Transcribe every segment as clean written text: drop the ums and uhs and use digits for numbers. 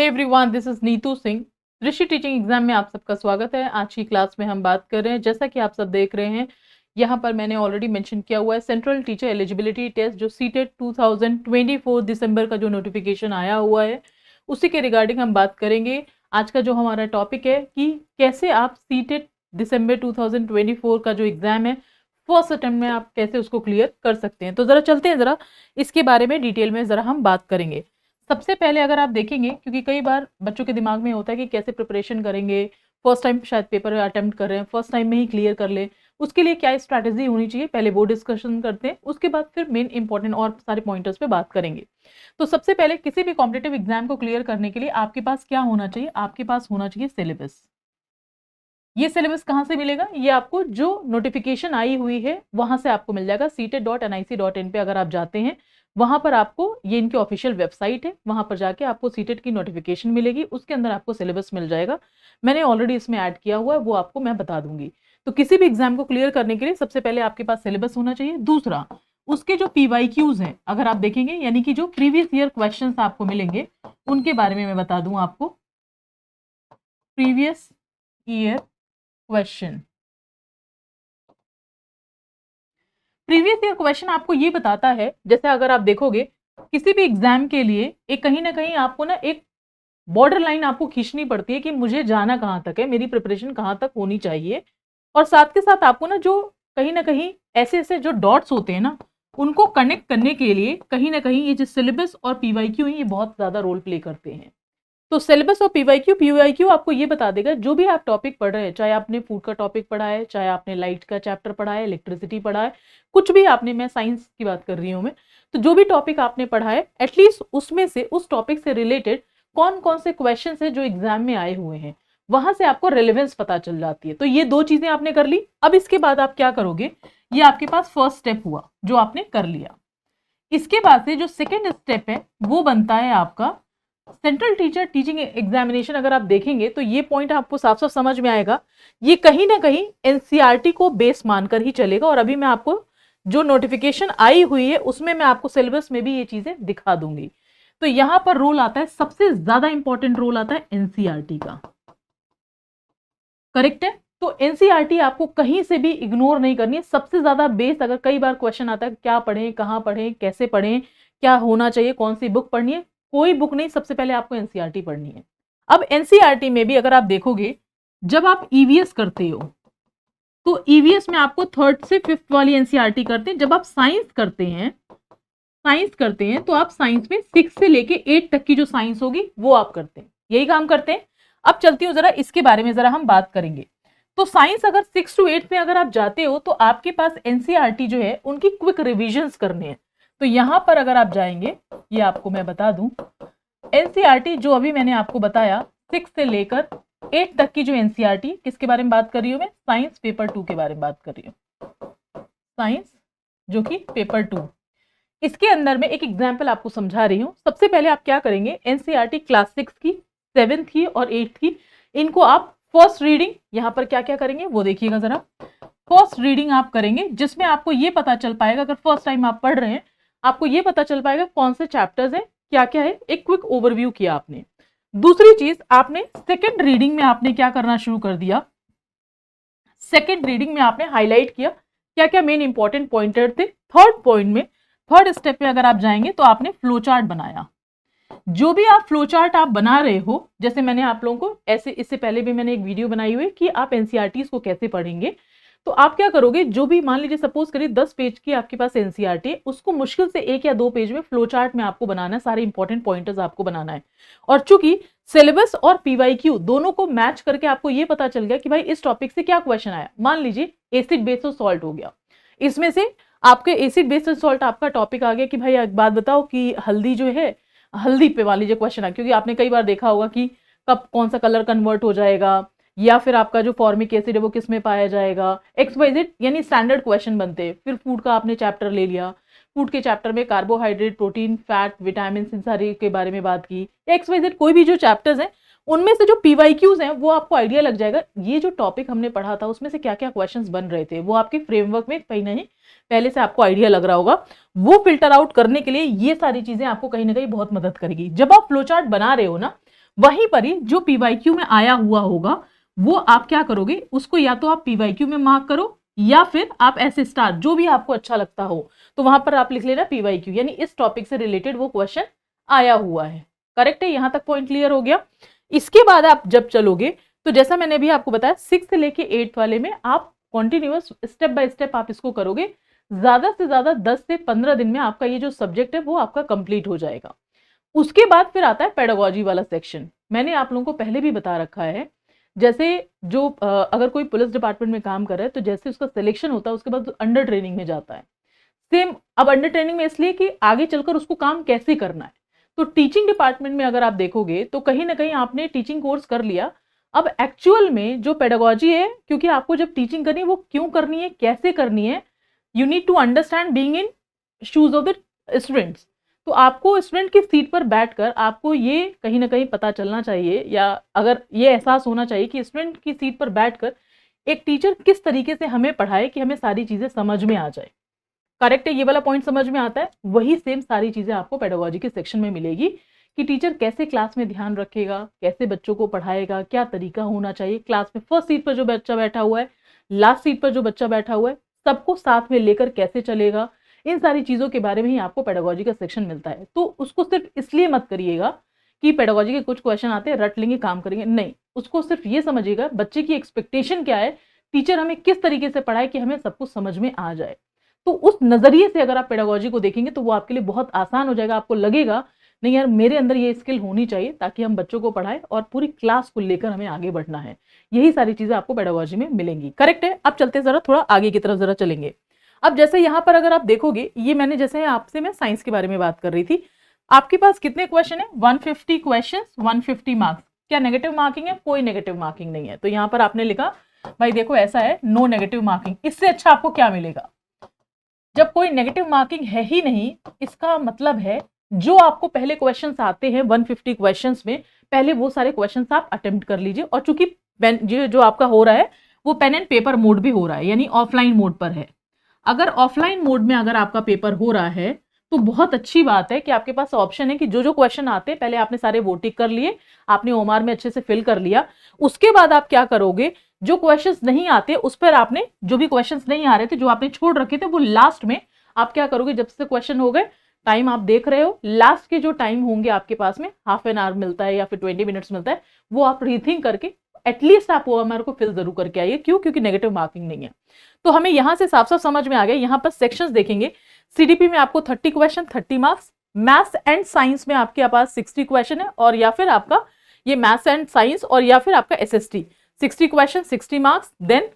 Everyone, this is Neetu Singh. Rishi teaching exam में आप सबका स्वागत है। आज की क्लास में हम बात कर रहे हैं, जैसा कि आप सब देख रहे हैं यहाँ पर मैंने ऑलरेडी मेंशन किया हुआ है सेंट्रल टीचर एलिजिबिलिटी टेस्ट जो सीटेट 2024 दिसंबर का जो नोटिफिकेशन आया हुआ है उसी के रिगार्डिंग हम बात करेंगे। आज का जो हमारा टॉपिक है कि कैसे आप सीटेट दिसंबर 2024 का जो एग्जाम है फर्स्ट अटेम्प्ट में आप कैसे उसको क्लियर कर सकते हैं। तो ज़रा चलते हैं, ज़रा इसके बारे में डिटेल में ज़रा हम बात करेंगे। सबसे पहले अगर आप देखेंगे, क्योंकि कई बार बच्चों के दिमाग में होता है कि कैसे प्रिपरेशन करेंगे, फर्स्ट टाइम शायद पेपर अटेम्प्ट कर रहे हैं, फर्स्ट टाइम में ही क्लियर कर ले, उसके लिए क्या स्ट्रैटेजी होनी चाहिए, पहले वो डिस्कशन करते हैं, उसके बाद फिर मेन इंपॉर्टेंट और सारे पॉइंटर्स पे बात करेंगे। तो सबसे पहले किसी भी कॉम्पिटिटिव एग्जाम को क्लियर करने के लिए आपके पास क्या होना चाहिए, आपके पास होना चाहिए सिलेबस। ये सिलेबस कहाँ से मिलेगा? ये आपको जो नोटिफिकेशन आई हुई है वहां से आपको मिल जाएगा। seated.nic.in पे अगर आप जाते हैं, वहां पर आपको, ये इनकी ऑफिशियल वेबसाइट है, वहां पर जाके आपको सीटेट की नोटिफिकेशन मिलेगी, उसके अंदर आपको सिलेबस मिल जाएगा। मैंने ऑलरेडी इसमें ऐड किया हुआ है, वो आपको मैं बता दूंगी। तो किसी भी एग्जाम को क्लियर करने के लिए सबसे पहले आपके पास सिलेबस होना चाहिए। दूसरा, उसके जो PYQs हैं अगर आप देखेंगे, यानी कि जो प्रीवियस ईयर क्वेश्चन आपको मिलेंगे उनके बारे में मैं बता दूं आपको। Previous year question, previous year question आपको ये बताता है, जैसे अगर आप देखोगे किसी भी एग्जाम के लिए एक कहीं ना कहीं आपको ना एक बॉर्डर लाइन आपको खींचनी पड़ती है कि मुझे जाना कहाँ तक है, मेरी प्रिपरेशन कहाँ तक होनी चाहिए। और साथ के साथ आपको ना कहीं ऐसे ऐसे जो डॉट्स होते हैं ना, उनको कनेक्ट करने के लिए कहीं ना कहीं ये जो सिलेबस और PYQ है ये बहुत ज्यादा रोल प्ले करते हैं। तो सिलेबस और PYQ आपको ये बता देगा जो भी आप टॉपिक पढ़ रहे हैं, चाहे आपने फूड का टॉपिक पढ़ा है, चाहे आपने लाइट का चैप्टर पढ़ा है, इलेक्ट्रिसिटी पढ़ा है, कुछ भी आपने, मैं साइंस की बात कर रही हूँ मैं, तो जो भी टॉपिक आपने पढ़ा है एटलीस्ट उसमें से, उस टॉपिक से रिलेटेड कौन कौन से क्वेश्चन है जो एग्जाम में आए हुए हैं, वहां से आपको रेलेवेंस पता चल जाती है। तो ये दो चीजें आपने कर ली। अब इसके बाद आप क्या करोगे, ये आपके पास फर्स्ट स्टेप हुआ जो आपने कर लिया। इसके बाद से जो सेकेंड स्टेप है वो बनता है आपका सेंट्रल टीचर टीचिंग एग्जामिनेशन। अगर आप देखेंगे तो ये पॉइंट आपको साफ साफ समझ में आएगा, ये कहीं ना कहीं NCERT को बेस मानकर ही चलेगा। और अभी मैं आपको जो नोटिफिकेशन आई हुई है उसमें मैं आपको सिलेबस में भी ये चीजें दिखा दूंगी। तो यहां पर रोल आता है, सबसे ज्यादा इंपॉर्टेंट रोल आता है NCERT का। करेक्ट है? तो NCERT आपको कहीं से भी इग्नोर नहीं करनी है। सबसे ज्यादा बेस, अगर कई बार क्वेश्चन आता है क्या पढ़ें, कहाँ पढ़ें, कैसे पढ़ें, क्या होना चाहिए, कौन सी बुक पढ़नी है, कोई बुक नहीं, सबसे पहले आपको NCERT पढ़नी है। अब NCERT में भी अगर आप देखोगे, जब आप EVS करते हो तो EVS में आपको 3rd से 5th वाली NCERT करते हैं। जब आप साइंस करते हैं तो आप साइंस में 6 से लेके 8 तक की जो साइंस होगी वो आप करते हैं, यही काम करते हैं। अब चलती हूँ जरा इसके बारे में जरा हम बात करेंगे। तो साइंस अगर 6 to 8 में अगर आप जाते हो तो आपके पास NCERT जो है उनकी क्विक रिविजन्स करने हैं। तो यहां पर अगर आप जाएंगे, ये आपको मैं बता दूं, NCERT जो अभी मैंने आपको बताया 6 से लेकर 8 तक की जो NCERT, किसके बारे में बात कर रही हूं मैं? साइंस पेपर 2 के बारे में बात कर रही हूँ। साइंस जो कि पेपर 2, इसके अंदर में एक एग्जाम्पल आपको समझा रही हूँ। सबसे पहले आप क्या करेंगे, NCERT क्लास 6 की, 7th की और 8th की, इनको आप फर्स्ट रीडिंग यहाँ पर क्या क्या करेंगे वो देखिएगा जरा। फर्स्ट रीडिंग आप करेंगे जिसमें आपको ये पता चल पाएगा, अगर फर्स्ट टाइम आप पढ़ रहे हैं आपको ये पता चल पाएगा कौन से चैप्टर्स हैं, क्या क्या है, एक क्विक ओवरव्यू किया आपने। दूसरी चीज, आपने सेकंड रीडिंग में आपने क्या करना शुरू कर दिया, सेकंड रीडिंग में आपने हाईलाइट किया क्या क्या मेन इंपॉर्टेंट पॉइंटर थे। थर्ड पॉइंट में, थर्ड स्टेप पे अगर आप जाएंगे तो आपने फ्लो चार्ट बनाया। जो भी आप फ्लो चार्ट आप बना रहे हो, जैसे मैंने आप लोगों को ऐसे, इससे पहले भी मैंने एक वीडियो बनाई हुई है कि आप NCERTs को कैसे पढ़ेंगे। तो आप क्या करोगे, जो भी मान लीजिए सपोज करिए 10 पेज की आपके पास NCERT है, उसको मुश्किल से 1 या 2 पेज में फ्लो चार्ट में आपको बनाना है, सारे इंपॉर्टेंट पॉइंटर्स आपको बनाना है। और चूंकि सिलेबस और PYQ दोनों को मैच करके आपको ये पता चल गया कि भाई इस टॉपिक से क्या क्वेश्चन आया। मान लीजिए एसिड बेस और सॉल्ट हो गया, इसमें से आपके एसिड बेस और सॉल्ट आपका टॉपिक आ गया कि भाई एक बात बताओ कि हल्दी जो है, हल्दी पे मान लीजिए क्वेश्चन है, क्योंकि आपने कई बार देखा होगा कि कब कौन सा कलर कन्वर्ट हो जाएगा, या फिर आपका जो फॉर्मिक एसिड है वो किस में पाया जाएगा, XYZ, यानी स्टैंडर्ड क्वेश्चन बनते हैं। फिर फूड का आपने चैप्टर ले लिया, फूड के चैप्टर में कार्बोहाइड्रेट, प्रोटीन, फैट, विटामिन, इन सारे के बारे में बात की, XYZ कोई भी जो चैप्टर्स हैं उनमें से जो PYQs हैं वो आपको आइडिया लग जाएगा, ये जो टॉपिक हमने पढ़ा था उसमें से क्या क्या क्वेश्चंस बन रहे थे, वो आपके फ्रेमवर्क में कहीं नहीं पहले से आपको आइडिया लग रहा होगा। वो फिल्टर आउट करने के लिए ये सारी चीजें आपको कहीं ना कहीं बहुत मदद करेगी। जब आप फ्लो चार्ट बना रहे हो ना, वहीं पर ही जो पीवाईक्यू में आया हुआ होगा वो आप क्या करोगे, उसको या तो आप पीवाईक्यू में मार्क करो या फिर आप ऐसे स्टार, जो भी आपको अच्छा लगता हो, तो वहां पर आप लिख लेना पीवाईक्यू, यानी इस टॉपिक से रिलेटेड वो क्वेश्चन आया हुआ है। करेक्ट है, यहां तक पॉइंट क्लियर हो गया। इसके बाद आप जब चलोगे तो जैसा मैंने अभी आपको बताया 6 से लेके 8 वाले में आप कॉन्टिन्यूअस स्टेप बाय स्टेप आप इसको करोगे, ज्यादा से ज्यादा 10 से 15 दिन में आपका ये जो सब्जेक्ट है वो आपका कंप्लीट हो जाएगा। उसके बाद फिर आता है पेडागोजी वाला सेक्शन। मैंने आप लोगों को पहले भी बता रखा है, जैसे जो अगर कोई पुलिस डिपार्टमेंट में काम कर रहा है तो जैसे उसका सिलेक्शन होता है उसके बाद अंडर ट्रेनिंग में जाता है, सेम अब अंडर ट्रेनिंग में इसलिए कि आगे चलकर उसको काम कैसे करना है। तो टीचिंग डिपार्टमेंट में अगर आप देखोगे तो कहीं ना कहीं आपने टीचिंग कोर्स कर लिया, अब एक्चुअल में जो पेडागोजी है, क्योंकि आपको जब टीचिंग करनी है वो क्यों करनी है, कैसे करनी है, you need to understand being in shoes of the students. तो आपको स्टूडेंट की सीट पर बैठकर आपको ये कहीं ना कहीं पता चलना चाहिए, या अगर ये एहसास होना चाहिए कि स्टूडेंट की सीट पर बैठकर एक टीचर किस तरीके से हमें पढ़ाए कि हमें सारी चीजें समझ में आ जाए। करेक्ट है, ये वाला पॉइंट समझ में आता है। वही सेम सारी चीजें आपको पेडागोजी के सेक्शन में मिलेगी कि टीचर कैसे क्लास में ध्यान रखेगा, कैसे बच्चों को पढ़ाएगा, क्या तरीका होना चाहिए, क्लास में फर्स्ट सीट पर जो बच्चा बैठा हुआ है, लास्ट सीट पर जो बच्चा बैठा हुआ है, सबको साथ में लेकर कैसे चलेगा, इन सारी चीजों के बारे में ही आपको पेडागोजी का सेक्शन मिलता है। तो उसको सिर्फ इसलिए मत करिएगा कि पेडागोजी के कुछ क्वेश्चन आते हैं रट लेंगे काम करेंगे, नहीं, उसको सिर्फ ये समझिएगा बच्चे की एक्सपेक्टेशन क्या है, टीचर हमें किस तरीके से पढ़ाए कि हमें सब कुछ समझ में आ जाए। तो उस नजरिए से अगर आप पेडागोजी को देखेंगे तो वो आपके लिए बहुत आसान हो जाएगा। आपको लगेगा नहीं यार मेरे अंदर ये स्किल होनी चाहिए ताकि हम बच्चों को पढ़ाएं और पूरी क्लास को लेकर हमें आगे बढ़ना है। यही सारी चीजें आपको पेडागोजी में मिलेंगी। करेक्ट है, अब चलते जरा थोड़ा आगे की तरफ जरा चलेंगे। अब जैसे यहाँ पर अगर आप देखोगे, ये मैंने जैसे आपसे मैं साइंस के बारे में बात कर रही थी, आपके पास कितने क्वेश्चन है, 150 क्वेश्चन, 150 मार्क्स। क्या नेगेटिव मार्किंग है? कोई नेगेटिव मार्किंग नहीं है। तो यहाँ पर आपने लिखा भाई देखो ऐसा है, नो नेगेटिव मार्किंग। इससे अच्छा आपको क्या मिलेगा? जब कोई नेगेटिव मार्किंग है ही नहीं, इसका मतलब है जो आपको पहले क्वेश्चंस आते हैं 150 क्वेश्चंस में, पहले वो सारे क्वेश्चंस आप अटेम्प्ट कर लीजिए। और चूंकि जो आपका हो रहा है वो पेन एंड पेपर मोड भी हो रहा है, यानी ऑफलाइन मोड पर है। अगर ऑफलाइन मोड में अगर आपका पेपर हो रहा है तो बहुत अच्छी बात है कि आपके पास ऑप्शन है कि जो जो क्वेश्चन आते हैं पहले आपने सारे वो टिक कर लिए, आपने ओमार में अच्छे से फिल कर लिया। उसके बाद आप क्या करोगे, जो क्वेश्चंस नहीं आते उस पर आपने, जो भी क्वेश्चंस नहीं आ रहे थे जो आपने छोड़ रखे थे, वो लास्ट में आप क्या करोगे, जब से क्वेश्चन हो गए, टाइम आप देख रहे हो, लास्ट के जो टाइम होंगे आपके पास में, हाफ एन आवर मिलता है या फिर 20 मिनट्स मिलता है, वो आप रीथिंक करके एटलीस्ट आप ओएमआर को फिल जरूर करके आइए। क्यों? क्योंकि नेगेटिव मार्किंग नहीं है। तो हमें यहां से साफ साफ समझ में आ गया। यहाँ पर सेक्शंस देखेंगे, सीडीपी में आपको 30 question 30 marks, maths and science में आपके पास 60 क्वेश्चन है, और या फिर आपका ये मैथ्स एंड साइंस और या फिर आपका एसएसटी 60 क्वेश्चन 60 मार्क्स। देन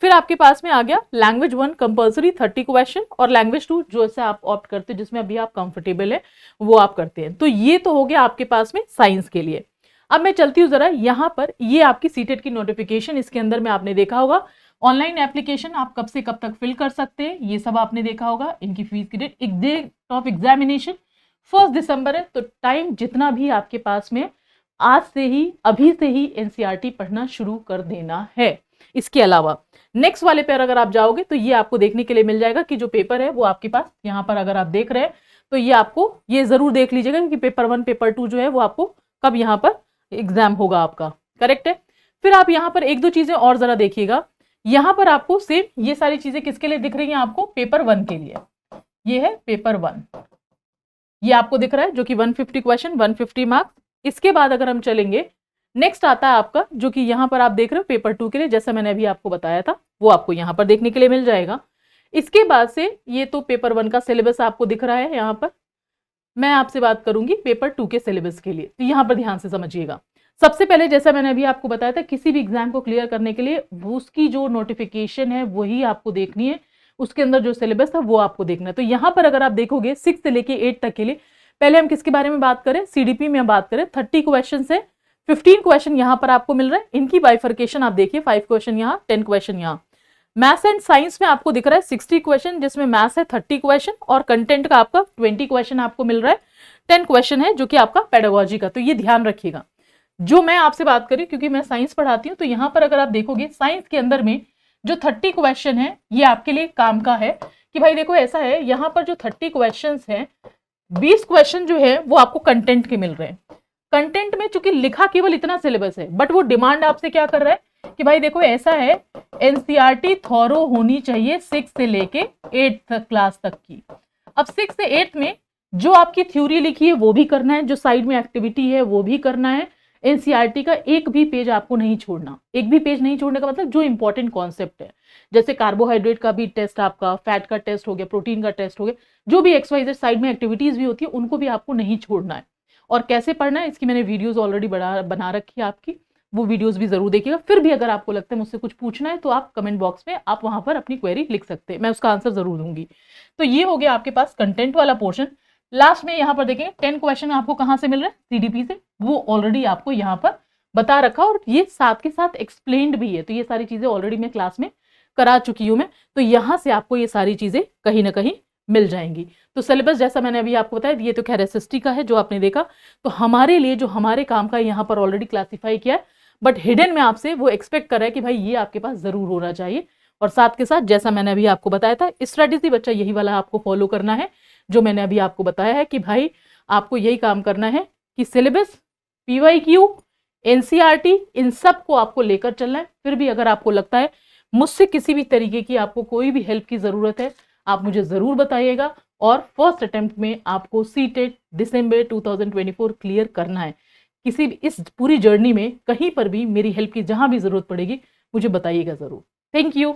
फिर आपके पास में आ गया लैंग्वेज 1 कंपल्सरी 30 क्वेश्चन, और लैंग्वेज 2 जो से आप ऑप्ट करते हैं, जिसमें अभी आप कंफर्टेबल है वो आप करते हैं। तो ये तो हो गया आपके पास में साइंस के लिए। अब मैं चलती हूँ जरा यहाँ पर, ये आपकी सीटेट की नोटिफिकेशन, इसके अंदर में आपने देखा होगा ऑनलाइन एप्लीकेशन आप कब से कब तक फिल कर सकते हैं, ये सब आपने देखा होगा। इनकी फीस की डेट ऑफ एग्जामिनेशन 1 दिसंबर है। तो टाइम जितना भी आपके पास में, आज से ही, अभी से ही एनसीईआरटी पढ़ना शुरू कर देना है। इसके अलावा नेक्स्ट वाले पर अगर आप जाओगे तो ये आपको देखने के लिए मिल जाएगा कि जो पेपर है वो आपके पास यहाँ पर अगर आप देख रहे हैं तो ये आपको ये जरूर देख लीजिएगा कि पेपर 1 पेपर 2 जो है वो आपको कब यहाँ पर एग्जाम होगा आपका। करेक्ट है। फिर आप यहाँ पर एक दो चीजें और जरा देखिएगा, यहाँ पर आपको सेम ये सारी चीजें किसके लिए दिख रही हैं, आपको पेपर 1 के लिए। ये है पेपर 1, ये आपको दिख रहा है जो कि 150 क्वेश्चन 150 मार्क्स। इसके बाद अगर हम चलेंगे, नेक्स्ट आता है आपका जो कि यहाँ पर आप देख रहे हो पेपर 2 के लिए, जैसा मैंने अभी आपको बताया था वो आपको यहाँ पर देखने के लिए मिल जाएगा। इसके बाद से ये तो पेपर 1 का सिलेबस आपको दिख रहा है। यहाँ पर मैं आपसे बात करूंगी पेपर 2 के सिलेबस के लिए, तो यहाँ पर ध्यान से समझिएगा। सबसे पहले जैसा मैंने अभी आपको बताया था, किसी भी एग्जाम को क्लियर करने के लिए उसकी जो नोटिफिकेशन है वही आपको देखनी है, उसके अंदर जो सिलेबस था वो आपको देखना है। तो यहाँ पर अगर आप देखोगे 6 से लेके 8 तक के लिए, पहले हम किसके बारे में बात करें, सीडीपी में बात करें। 30 क्वेश्चन है, 15 क्वेश्चन यहाँ पर आपको मिल रहा है। इनकी बाइफर्केशन आप देखिए, 5 क्वेश्चन यहाँ, 10 क्वेश्चन यहाँ। मैथ्स एंड साइंस में आपको दिख रहा है 60 क्वेश्चन, जिसमें मैथ्स है 30 क्वेश्चन और कंटेंट का आपका 20 क्वेश्चन आपको मिल रहा है। 10 क्वेश्चन है जो कि आपका पेडागोजी का। तो ये ध्यान रखिएगा जो मैं आपसे बात करी, क्योंकि मैं साइंस पढ़ाती हूँ। तो यहाँ पर अगर आप देखोगे साइंस के अंदर में जो 30 क्वेश्चन है ये आपके लिए काम का है कि भाई देखो ऐसा है, यहाँ पर जो 30 क्वेश्चन है 20 क्वेश्चन जो है वो आपको कंटेंट के मिल रहे हैं। कंटेंट में चूंकि लिखा केवल इतना सिलेबस है, बट वो डिमांड आपसे क्या कर रहा है कि भाई देखो ऐसा है, एनसीईआरटी थॉरो होनी चाहिए 6 से लेके 8th क्लास तक की। अब 6 से 8th में जो आपकी थ्योरी लिखी है वो भी करना है, जो साइड में एक्टिविटी है वो भी करना है। एनसीईआरटी का एक भी पेज आपको नहीं छोड़ना। एक भी पेज नहीं छोड़ने का मतलब जो इंपॉर्टेंट कॉन्सेप्ट है, जैसे कार्बोहाइड्रेट का भी टेस्ट आपका, फैट का टेस्ट हो गया, प्रोटीन का टेस्ट हो गया, जो भी XYZ साइड में एक्टिविटीज भी होती है उनको भी आपको नहीं छोड़ना है। और कैसे पढ़ना है इसकी मैंने वीडियोस ऑलरेडी बना रखी है आपकी, वो वीडियोस भी जरूर देखिएगा। फिर भी अगर आपको लगता है मुझसे कुछ पूछना है तो आप कमेंट बॉक्स में आप वहां पर अपनी क्वेरी लिख सकते हैं, मैं उसका आंसर जरूर दूंगी। तो ये हो गया आपके पास कंटेंट वाला पोर्शन। लास्ट में यहाँ पर देखेंगे 10 क्वेश्चन आपको कहाँ से मिल रहे हैं, CDP से, वो ऑलरेडी आपको यहाँ पर बता रखा और ये साथ के साथ एक्सप्लेन्ड भी है। तो ये सारी चीजें ऑलरेडी मैं क्लास में करा चुकी हूँ मैं, तो यहाँ से आपको ये सारी चीजें कहीं ना कहीं मिल जाएंगी। तो सिलेबस जैसा मैंने अभी आपको बताया, ये तो खैर SST का है जो आपने देखा, तो हमारे लिए जो हमारे काम का यहाँ पर ऑलरेडी क्लासीफाई किया है, बट हिडन में आपसे वो एक्सपेक्ट कर रहा है कि भाई ये आपके पास जरूर होना चाहिए। और साथ के साथ जैसा मैंने अभी आपको बताया था स्ट्रेटेजी, बच्चा यही वाला आपको फॉलो करना है जो मैंने अभी आपको बताया है कि भाई आपको यही काम करना है कि सिलेबस, PYQ, NCERT, इन सब को आपको लेकर चलना है। फिर भी अगर आपको लगता है मुझसे किसी भी तरीके की आपको कोई भी हेल्प की जरूरत है, आप मुझे जरूर बताइएगा। और फर्स्ट अटेम्प्ट में आपको CTET दिसंबर 2024 क्लियर करना है। किसी भी इस पूरी जर्नी में कहीं पर भी मेरी हेल्प की जहां भी जरूरत पड़ेगी मुझे बताइएगा जरूर। Thank you.